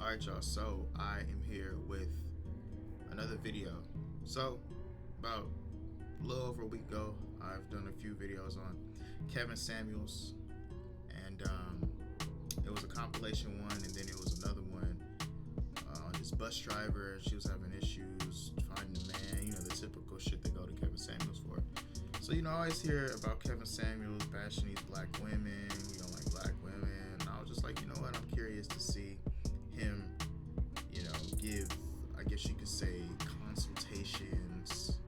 Alright y'all, so I am here with another video. So about a little over a week ago, I've done a few videos on Kevin Samuels, and it was a compilation one, and then it was another one on this bus driver. She was having issues finding a man, you know, the typical shit they go to Kevin Samuels for. So, you know, I always hear about Kevin Samuels bashing these black women, you don't like black women, and I was just like, you know what, I'm curious to see him, you know, give, I guess you could say, consultations,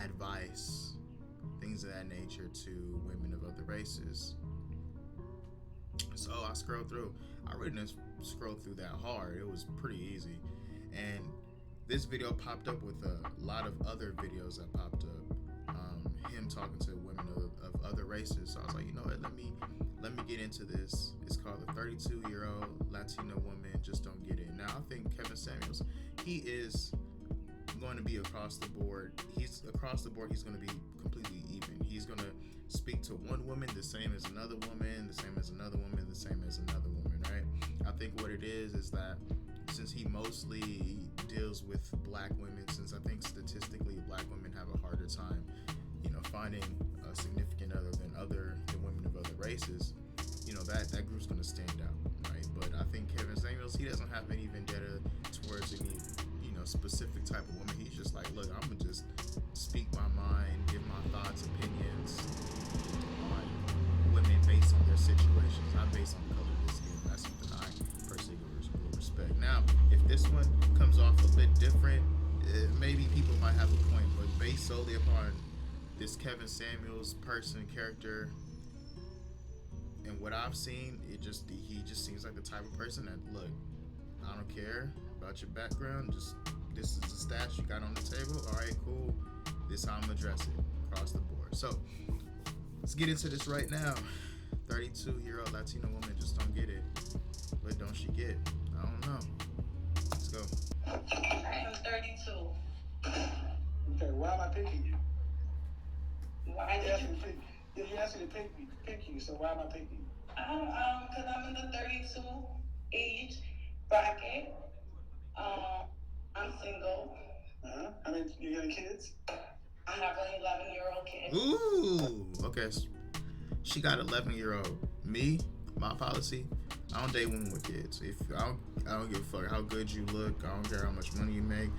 advice, things of that nature to women of other races. So I scrolled through. I really didn't scroll through that hard. It was pretty easy. And this video popped up with a lot of other videos that popped up. Him talking to women of other races. So I was like, you know what, let me get into this. It's called The 32-Year-Old Latina Woman Just Don't Get It. Now I think Kevin Samuels, he is going to be across the board. He's going to be completely even. He's going to speak to one woman the same as another woman, the same as another woman, the same as another woman, right? I think what it is that since he mostly deals with black women, since I think statistically black women have a harder time, you know, finding a significant other than women of other races, you know, that group's going to stand out, right? But I think Kevin Samuels, he doesn't have any vendetta towards any, you know, specific type of woman. He's just like, look, I'm going to just speak my mind, give my thoughts, opinions on women based on their situations, not based on the color of their skin. That's something I personally will respect. Now, if this one comes off a bit different, maybe people might have a point, but based solely upon this Kevin Samuels character, and what I've seen, he just seems like the type of person that, look, I don't care about your background, just this is the stats you got on the table, all right, cool, this is how I'm gonna address it across the board. So let's get into this right now. 32-year-old Latina woman just don't get it. What don't she get? I don't know. Let's go. I am 32. Okay, why am I picking you? Why did you? You asked me to pick you, so why am I picking you? Because I'm in the 32 age bracket. I'm single. I mean, you got any kids? I have an 11-year-old kid. Ooh, okay. She got 11-year-old. Me, my policy, I don't date women with kids. If I don't give a fuck how good you look. I don't care how much money you make.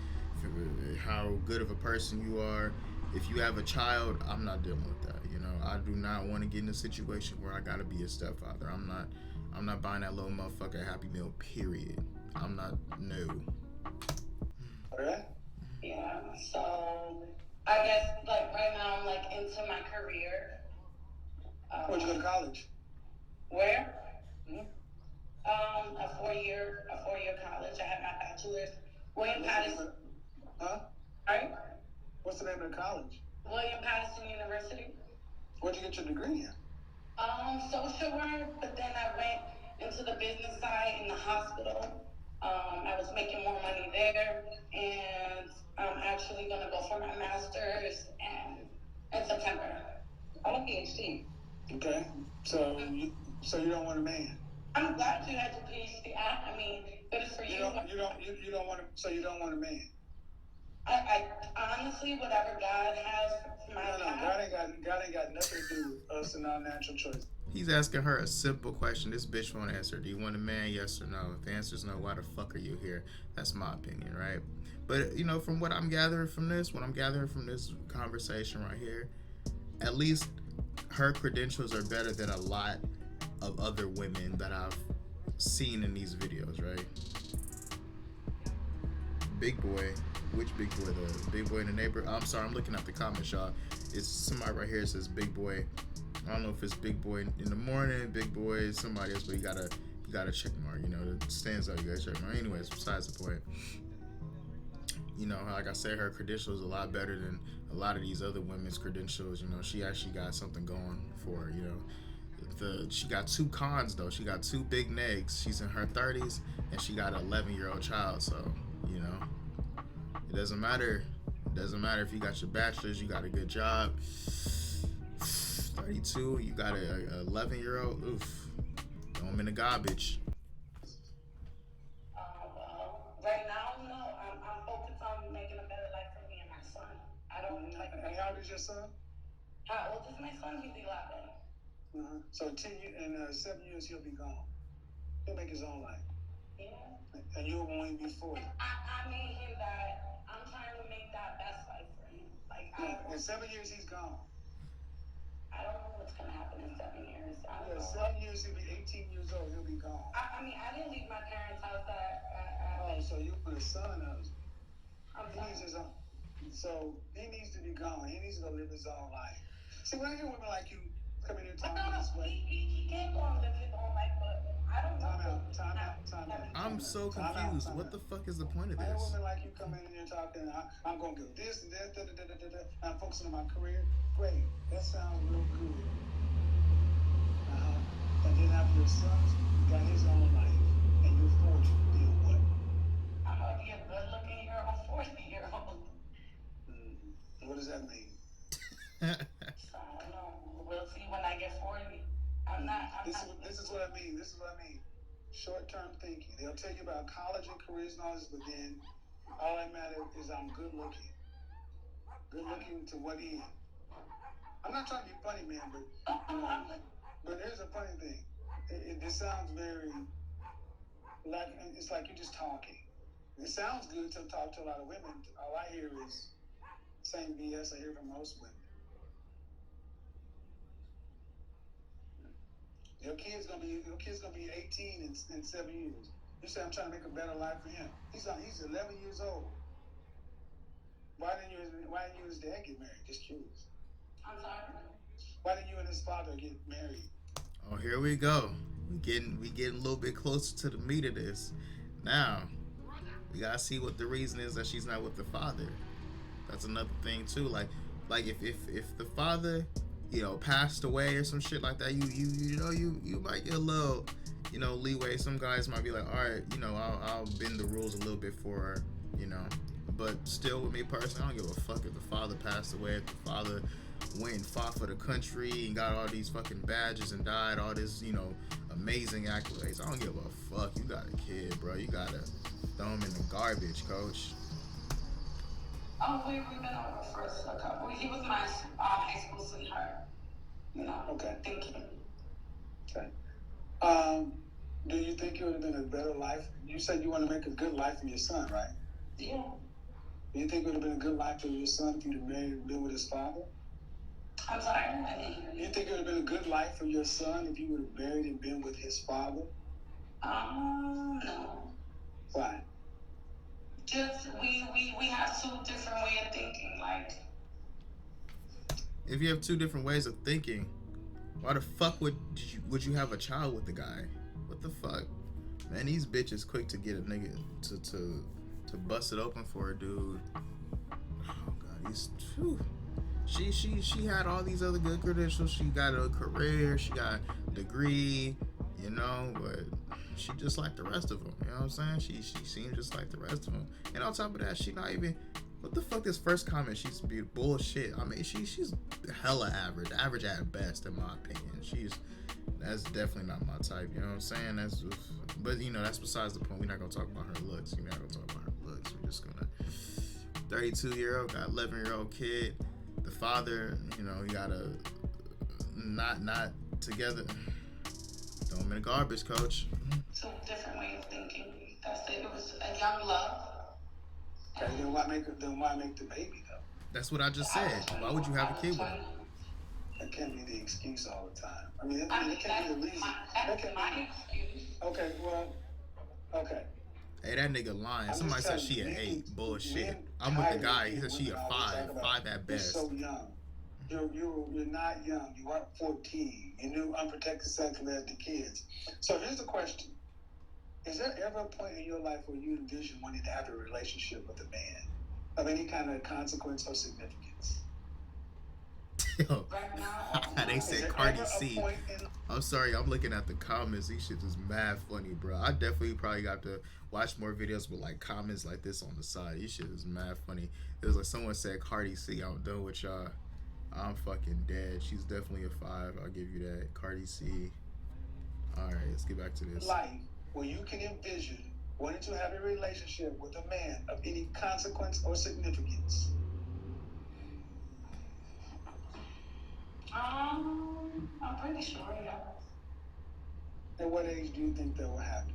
How good of a person you are. If you have a child, I'm not dealing with that. You know, I do not want to get in a situation where I gotta be a stepfather. I'm not buying that little motherfucker Happy Meal. Period. I'm not. No. Alright. Yeah. So I guess like right now I'm like into my career. Where'd you go to college? Where? A four-year college. I had my bachelor's. William Patterson. Huh? Right? What's the name of the college? William Patterson University. Where'd you get your degree in? Social work, but then I went into the business side in the hospital. I was making more money there, and I'm actually going to go for my master's in September. I'm a PhD. Okay, so you don't want a man. I'm glad you had your PhD. I mean, good for you. You don't want so you don't want a man. I honestly, whatever God has for my life. God ain't got nothing to do with us and our natural choice. He's asking her a simple question. This bitch won't answer. Do you want a man? Yes or no? If the answer is no, why the fuck are you here? That's my opinion, right? But, you know, from what I'm gathering from this conversation right here, at least her credentials are better than a lot of other women that I've seen in these videos, right? Big boy. Which big boy? The big boy in the neighbor? I'm sorry, I'm looking at the comments, y'all. It's somebody right here that says big boy. I don't know if it's big boy in the morning, big boy, somebody else, but you got a check mark, you know, that stands out, you got a check mark. Anyways, besides the point. You know, like I said, her credentials are a lot better than a lot of these other women's credentials. You know, she actually got something going for her, you know. She got two cons, though. She got two big negs. She's in her 30s, and she got an 11-year-old child, so, you know. It doesn't matter. It doesn't matter if you got your bachelor's, you got a good job. 32, you got a 11-year-old. Oof. Throw him in the garbage. how old is your son? How old is my son? He's 11. So in 7 years he'll be gone. He'll make his own life. Yeah. And you'll only be 40. I made him that. I'm trying to make that best life for him. Like, In 7 years he's gone. I don't know what's gonna happen in 7 years. I don't know. 7 years he'll be 18 years old. He'll be gone. I mean, I didn't leave my parents' house so you put a son out. I'm He needs his own. So he needs to be gone. He needs to go live his own life. See, when I hear women like you come in here talking this way, he can't go and live his own life, but I don't know. Time out. I'm so confused. What the fuck is the point of I hear this? women like you come in here talking, I'm going to do this and that, I'm focusing on my career. Great. That sounds real good. And then after your son's got his own life, and you're 40, then what? I'm going to be a good-looking year old, 40-year-old. What does that mean? So, I don't know. We'll see when I get 40. This is what I mean. This is what I mean. Short-term thinking. They'll tell you about college and careers and all this, but then all that matters is I'm good-looking. Good-looking to what end? I'm not trying to be funny, man, but here's a funny thing. It sounds very like it's like you're just talking. It sounds good to talk to a lot of women. All I hear is same BS I hear from most women. Your kid's gonna be 18 in 7 years. You say I'm trying to make a better life for him. He's 11 years old. Why didn't you and his dad get married? Just curious. I'm sorry. Why didn't you and his father get married? Oh, here we go. We getting a little bit closer to the meat of this. Now, we gotta see what the reason is that she's not with the father. That's another thing too. Like if the father, passed away or some shit like that, you might get a little, leeway. Some guys might be like, all right, I'll bend the rules a little bit for her, But still, with me personally, I don't give a fuck if the father passed away, if the father went and fought for the country and got all these fucking badges and died, all this, amazing accolades. I don't give a fuck. You got a kid, bro. You gotta throw him in the garbage, coach. Oh, we've been over for a couple. He was my high school sweetheart. Okay. Thank you. Okay. Do you think it would have been a better life? You said you want to make a good life for your son, right? Yeah. Do you think it would have been a good life for your son if you'd have married and been with his father? I'm sorry, I didn't hear Do you. you think it would have been a good life for your son if you would have married and been with his father? No. Why? Just we have two different ways of thinking. Like, If you have two different ways of thinking, why the fuck would you have a child with the guy? What the fuck? Man, these bitches quick to get a nigga to bust it open for a dude. Oh god, she had all these other good credentials. She got a career, she got a degree, but she just like the rest of them. You know what I'm saying? She seems just like the rest of them. And on top of that, she not even. What the fuck? This first comment, she's bullshit. I mean, she's hella average at best, in my opinion. That's definitely not my type. You know what I'm saying? But that's besides the point. We're not gonna talk about her looks. We're not gonna talk about her looks. We're just gonna. 32-year-old got 11-year-old kid. The father, he got a not together. Throw him in the garbage, coach. two different ways of thinking. That's it. It was a young love. Okay, then why make the baby though? That's what I just said. Why would you have a kid with him? That can't be the excuse all the time. I mean, that can't be the reason. That's my excuse. Okay, well, okay. Hey, that nigga lying. Somebody said she an 8. Bullshit. I'm with the guy. He said she a 5. 5 at best. You're so young. You're not young. You aren't 14. You knew unprotected sex led to kids. So here's the question. Is there ever a point in your life where you envision wanting to have a relationship with a man of any kind of consequence or significance? Yo, they said Cardi C. I'm sorry, I'm looking at the comments. These shit is mad funny, bro. I definitely probably got to watch more videos with like comments like this on the side. These shit is mad funny. It was like someone said Cardi C. I'm done with y'all. I'm fucking dead. She's definitely a 5. I'll give you that. Cardi C. Alright, let's get back to this. Life where you can envision wanting to have a relationship with a man of any consequence or significance. I'm pretty sure, yeah. At what age do you think that will happen?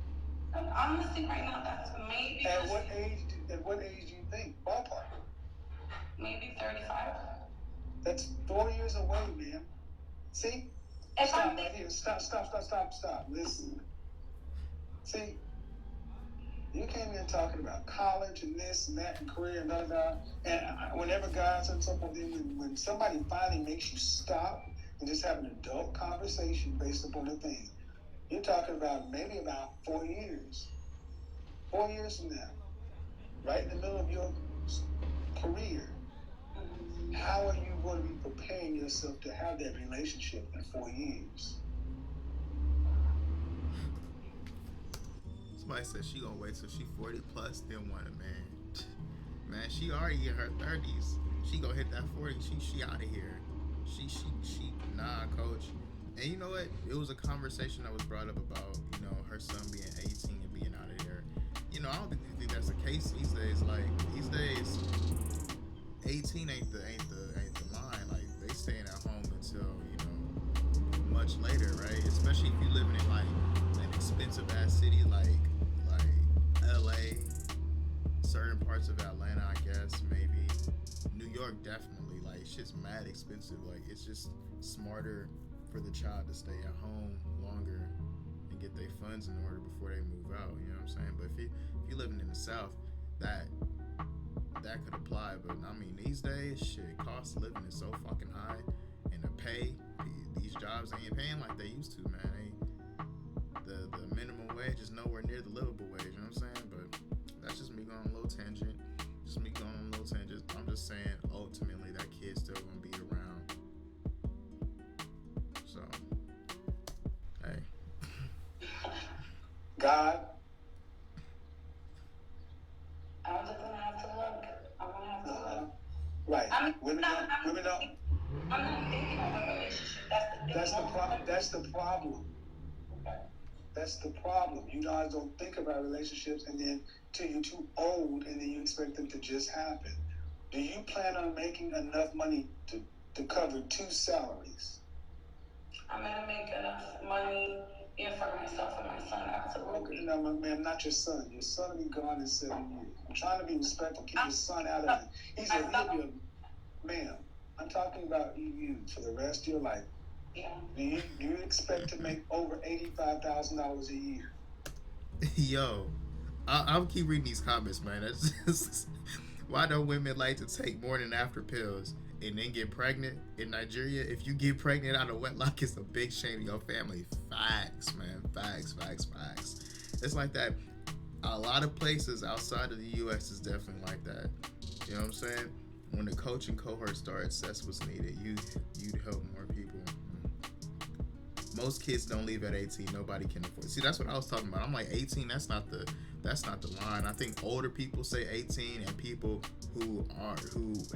Honestly, right now, that's maybe. At what age? At what age do you think? Ballpark. Maybe 35. That's 4 years away, man. See? If Stop I'm right here. Stop. Listen. See, you came in talking about college and this and that and career and da. And whenever guys and so forth, when somebody finally makes you stop and just have an adult conversation based upon the thing, you're talking about maybe about 4 years. 4 years from now, right in the middle of your career, how are you going to be preparing yourself to have that relationship in 4 years? Somebody said she gonna wait till she 40 plus, then want a man. Man, she already in her 30s. She gonna hit that 40. She out of here. She nah, coach. And you know what? It was a conversation that was brought up about, her son being 18 and being out of here. I don't think that's the case these days. Like these days, 18 ain't the line. Like they staying at home until much later, right? Especially if you living in like an expensive ass city like LA, certain parts of Atlanta, I guess, maybe. New York, definitely. Like, it's just mad expensive. Like, it's just smarter for the child to stay at home longer and get their funds in order before they move out. You know what I'm saying? But if you living in the South, that could apply. But I mean, these days, shit, cost of living is so fucking high, and the pay, these jobs ain't paying like they used to, man. The minimum wage is nowhere near the livable wage. You know what I'm saying? But that's just me going on a little tangent. I'm just saying, ultimately, that kid's still gonna be around. So, hey. God. I'm just gonna have to look. I'm gonna have to look. Right. Women don't. I'm not thinking of a relationship. That's the problem. That's the problem. Okay. That's the problem. You guys don't think about relationships, and then till you're too old, and then you expect them to just happen. Do you plan on making enough money to cover 2 salaries? I'm gonna make enough money for myself and my son. Absolutely. Okay, no, ma'am, not your son. Your son will be gone in 7 years. I'm trying to be respectful. Keep your son out of it. He'll be ma'am. I'm talking about you for the rest of your life. Yeah. Do you expect to make over $85,000 a year? Yo, I'll keep reading these comments, man. That's just, why don't women like to take morning after pills and then get pregnant? In Nigeria, if you get pregnant out of wedlock, it's a big shame to your family. Facts, man. Facts. It's like that. A lot of places outside of the U.S. is definitely like that. You know what I'm saying? When the coaching cohort starts, that's what's needed. You'd help more people. Most kids don't leave at 18. Nobody can afford. See, that's what I was talking about. I'm like, 18. That's not the line. I think older people say 18, and people who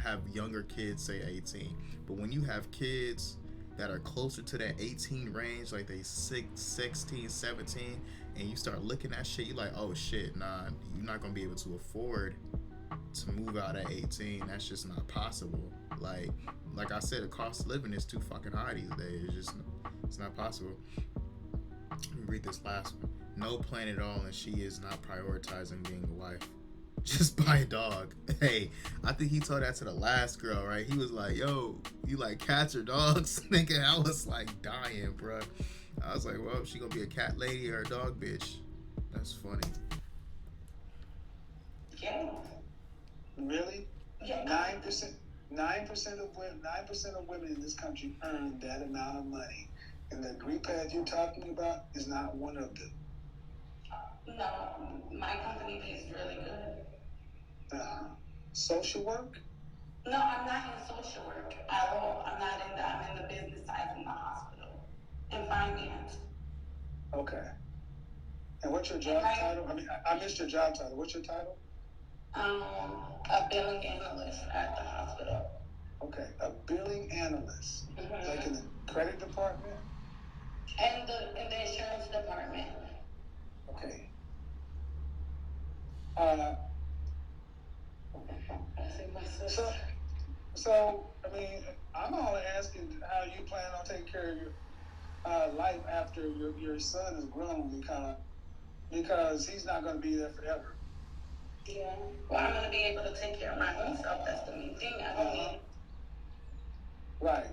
have younger kids say 18. But when you have kids that are closer to that 18 range, like they 16, 17, and you start looking at shit, you're like, oh shit, nah, you're not gonna be able to afford to move out at 18. That's just not possible. Like I said, the cost of living is too fucking high these days. It's not possible. Let me read this last one. No plan at all, and she is not prioritizing being a wife. Just buy a dog. Hey, I think he told that to the last girl, right? He was like, yo, you like cats or dogs? Nigga, I was like dying, bro. I was like, well, she gonna be a cat lady or a dog bitch. That's funny. Yeah. Really? Yeah. 9% of women in this country earn that amount of money. And the degree path you're talking about is not one of them. No, my company pays really good. Social work? No, I'm not in social work at all. I'm in the business side in the hospital. In finance. Okay. And what's your job title? I mean, I missed your job title. What's your title? A billing analyst at the hospital. Okay, a billing analyst. Mm-hmm. Like in the credit department? And in the insurance department. Okay. So, I mean, I'm only asking how you plan on taking care of your life after your son is grown, because he's not going to be there forever. Yeah. Well, I'm gonna be able to take care of my own self. That's the main thing. I don't need. Right.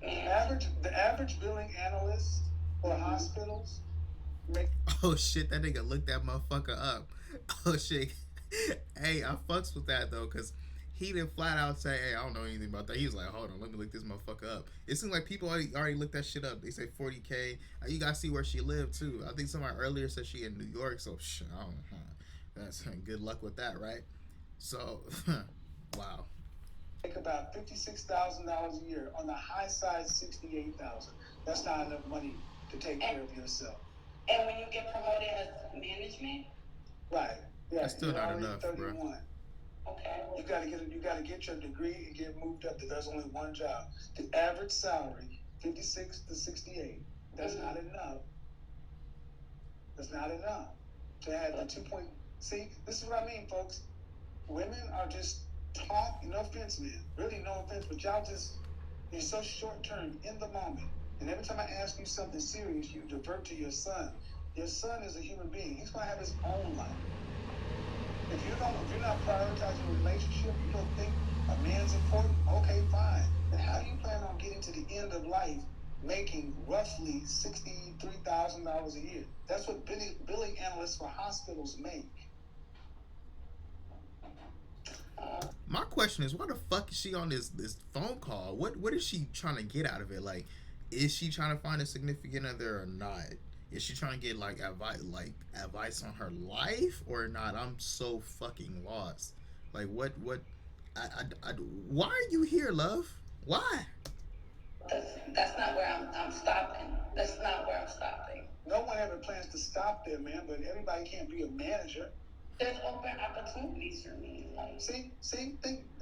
Yeah. The average billing analyst for hospitals make. Oh shit, that nigga looked that motherfucker up. Oh shit. Hey, I fucks with that though, cause he didn't flat out say, "Hey, I don't know anything about that." He was like, "Hold on, let me look this motherfucker up." It seems like people already looked that shit up. They say 40K. You gotta see where she lived too. I think somebody earlier said she in New York, so I don't know. That's good luck with that, right? So, wow. Make about $56,000 a year. On the high side, 68,000. That's not enough money to take care of yourself. And when you get promoted as management, right? Yeah, that's still not enough, 31. Bro. Okay. You gotta get your degree and get moved up. There's only one job. The average salary, 56 to 68. That's not enough. That's not enough to have the 2 point. See, this is what I mean, folks. Women are just talk. No offense, man. Really, no offense, but you're so short term in the moment. And every time I ask you something serious, you divert to your son. Your son is a human being. He's gonna have his own life. If you're not prioritizing a relationship, you don't think a man's important. Okay, fine. Then how do you plan on getting to the end of life making roughly $63,000 a year? That's what billing analysts for hospitals make. My question is, why the fuck is she on this phone call? What is she trying to get out of it? Like, is she trying to find a significant other or not? Is she trying to get advice on her life or not? I'm so fucking lost. Like, what? Why are you here, love? Why? That's not where I'm stopping. That's not where I'm stopping. No one ever plans to stop there, man. But everybody can't be a manager. There's open opportunities for me. Like,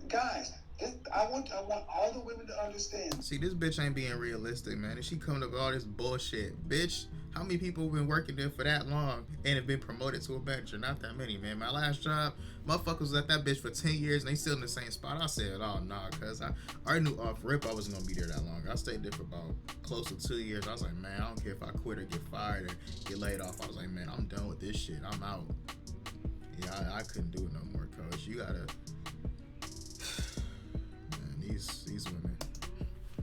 guys. I want all the women to understand. See, this bitch ain't being realistic, man. And she coming up with all this bullshit. Bitch, how many people have been working there for that long and have been promoted to a manager? Not that many, man. My last job, motherfuckers was at that bitch for 10 years and they still in the same spot. I said, oh, nah, because I already knew off rip I wasn't going to be there that long. I stayed there for about close to 2 years. I was like, man, I don't care if I quit or get fired or get laid off. I was like, man, I'm done with this shit. I'm out. Yeah, I couldn't do it no more, coach. You gotta... These women.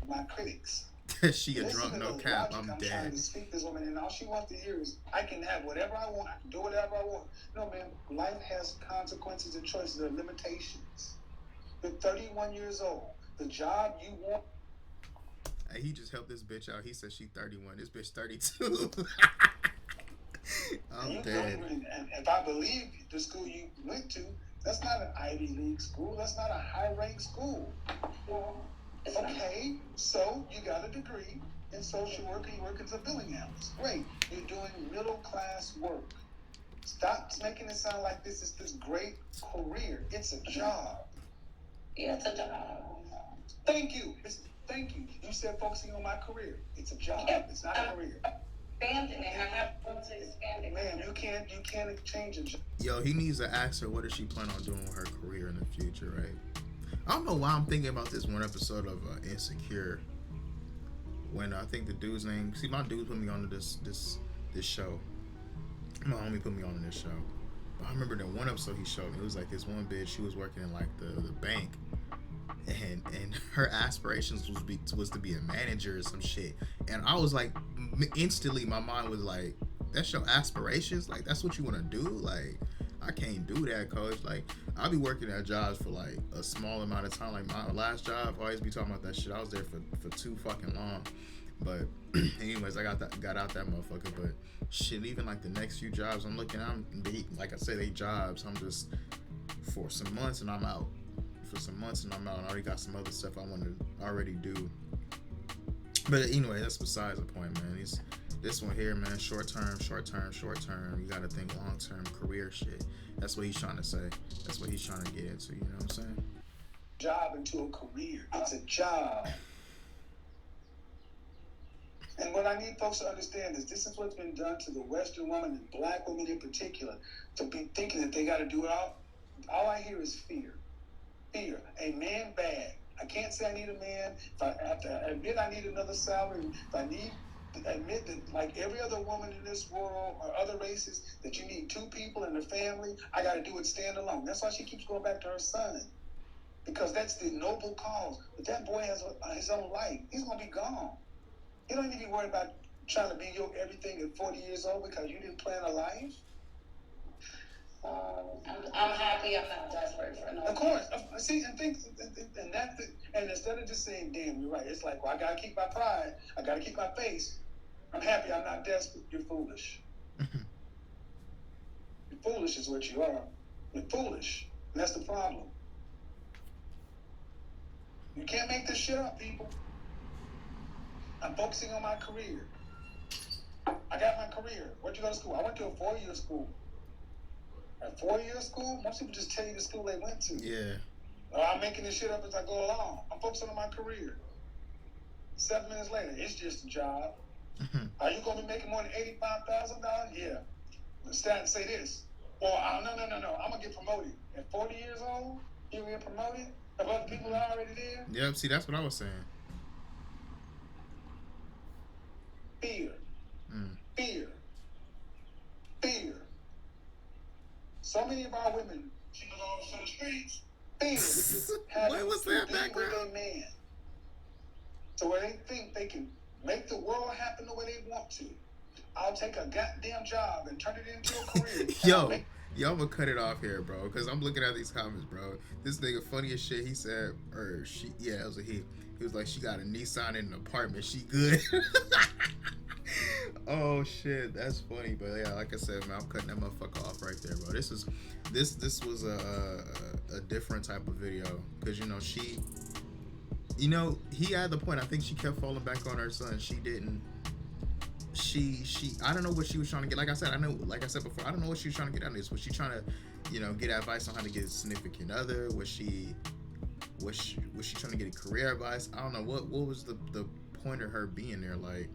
My critics. She a drunk, no cap. I'm dead. Trying to speak this woman, and all she wants to hear is, I can have whatever I want. I can do whatever I want. No, man. Life has consequences and choices. There are limitations. You're 31 years old. The job you want. Hey, he just helped this bitch out. He said she 31. This bitch 32. I'm dead. And if I believe the school you went to, that's not an Ivy League school. That's not a high-ranked school. Okay, so you got a degree in social work and you work as a billing analyst. Great. You're doing middle-class work. Stop making it sound like this is this great career. It's a job. Yeah, it's a job. Thank you. Thank you. You said focusing on my career. It's a job. Yeah. It's not a career. Expanding it. I have room to expand it. Man, you can't change it. Yo, he needs to ask her what does she plan on doing with her career in the future, right? I don't know why I'm thinking about this one episode of Insecure. When I think the dude's name, see, my dude put me on this show. My homie put me on this show. I remember that one episode he showed me. It was like this one bitch. She was working in like the bank, and her aspirations was to be a manager or some shit. And I was like, instantly my mind was like, that's your aspirations? Like, that's what you want to do? Like, I can't do that, coach. Like, I'll be working at jobs for like a small amount of time. Like my last job, I always be talking about that shit. I was there for too fucking long. But anyways, I got out that motherfucker. But shit, even like the next few jobs I'm looking at, like I say, they jobs. I'm just for some months and I'm out. I already got some other stuff I want to already do. But anyway, that's besides the point, man. This one here, man, short term. You gotta think long term career shit. That's what he's trying to say. That's what he's trying to get into, you know what I'm saying? Job into a career. It's a job. And what I need folks to understand is this is what's been done to the Western woman and black women in particular, to be thinking that they got to do it all. All I hear is fear. Fear. A man bag. I can't say I need a man. If I have to admit I need another salary, if I need to admit that, like every other woman in this world or other races, that you need two people in the family, I got to do it stand alone. That's why she keeps going back to her son, because that's the noble cause. But that boy has his own life. He's going to be gone. You don't need to be worried about trying to be your everything at 40 years old because you didn't plan a life. I'm happy. I'm not desperate for no. Of course. See, and instead of just saying, "Damn, you're right," it's like, "Well, I gotta keep my pride. I gotta keep my face. I'm happy. I'm not desperate." You're foolish. You're foolish is what you are. You're foolish, and that's the problem. You can't make this shit up, people. I'm focusing on my career. I got my career. Where'd you go to school? I went to a 4-year school. A 4-year school? Most people just tell you the school they went to. Yeah. I'm making this shit up as I go along. I'm focusing on my career. 7 minutes later, it's just a job. Are you going to be making more than $85,000? Yeah. Stand and say this. Or, no. I'm going to get promoted. At 40 years old, you get promoted? Have other people already there? Yep, see, that's what I was saying. Fear. Fear. Fear. So many of our women, she goes to the streets. Fear. What was that background? With a man. So where they think they can make the world happen the way they want to. I'll take a goddamn job and turn it into a career. Yo, I'm gonna cut it off here, bro, because I'm looking at these comments, bro. This nigga funny as shit. He said, or she, yeah, it was a he. He was like, she got a Nissan in an apartment. She good. Oh shit, that's funny. But yeah, like I said, man, I'm cutting that motherfucker off right there, bro. This was a different type of video, because she, he had the point. I think she kept falling back on her son. She didn't. She I don't know what she was trying to get. Like I said before, I don't know what she was trying to get out of this. Was she trying to, get advice on how to get a significant other? Was she trying to get a career advice? I don't know. What was the point of her being there? Like,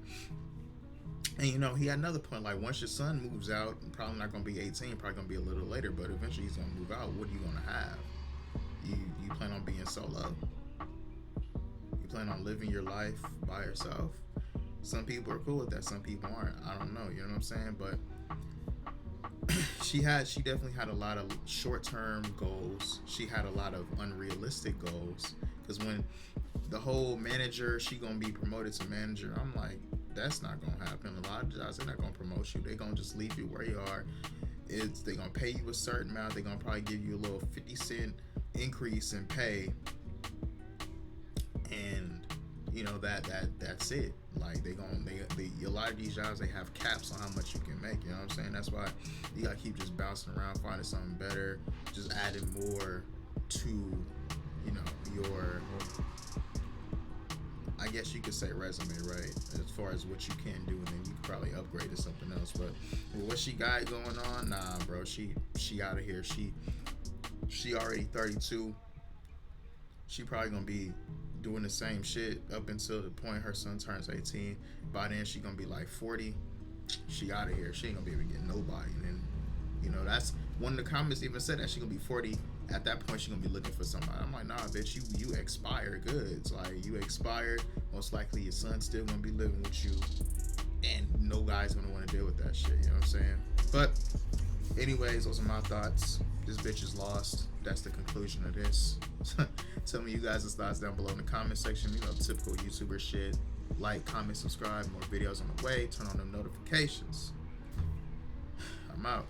and he had another point. Like, once your son moves out, probably not gonna be 18, probably gonna be a little later, but eventually he's gonna move out. What are you gonna have? You plan on being solo? You plan on living your life by yourself? Some people are cool with that, some people aren't. I don't know, you know what I'm saying? But she definitely had a lot of short-term goals. She had a lot of unrealistic goals, because when the whole manager, she gonna be promoted to manager, I'm like, that's not gonna happen. A lot of jobs, they're not gonna promote you. They're gonna just leave you where you are. They're gonna pay you a certain amount. They're gonna probably give you a little 50-cent increase in pay, and that's it. Like, a lot of these jobs, they have caps on how much you can make. You know what I'm saying? That's why you gotta keep just bouncing around, finding something better, just adding more to, your, I guess you could say, resume, right? As far as what you can do, and then you could probably upgrade to something else. But what she got going on, nah, bro, she out of here. She already 32. She probably gonna be doing the same shit up until the point her son turns 18. By then she gonna be like 40. She out of here. She ain't gonna be able to get nobody. And then, that's one of the comments even said that she gonna be 40. At that point, she gonna be looking for somebody. I'm like, nah, bitch, you expired goods. Like, you expired. Most likely your son's still gonna be living with you, and no guy's gonna want to deal with that shit. You know what I'm saying? But anyways, those are my thoughts. This bitch is lost. That's the conclusion of this. Tell me you guys' thoughts down below in the comment section. Typical YouTuber shit. Like, comment, subscribe. More videos on the way. Turn on them notifications. I'm out.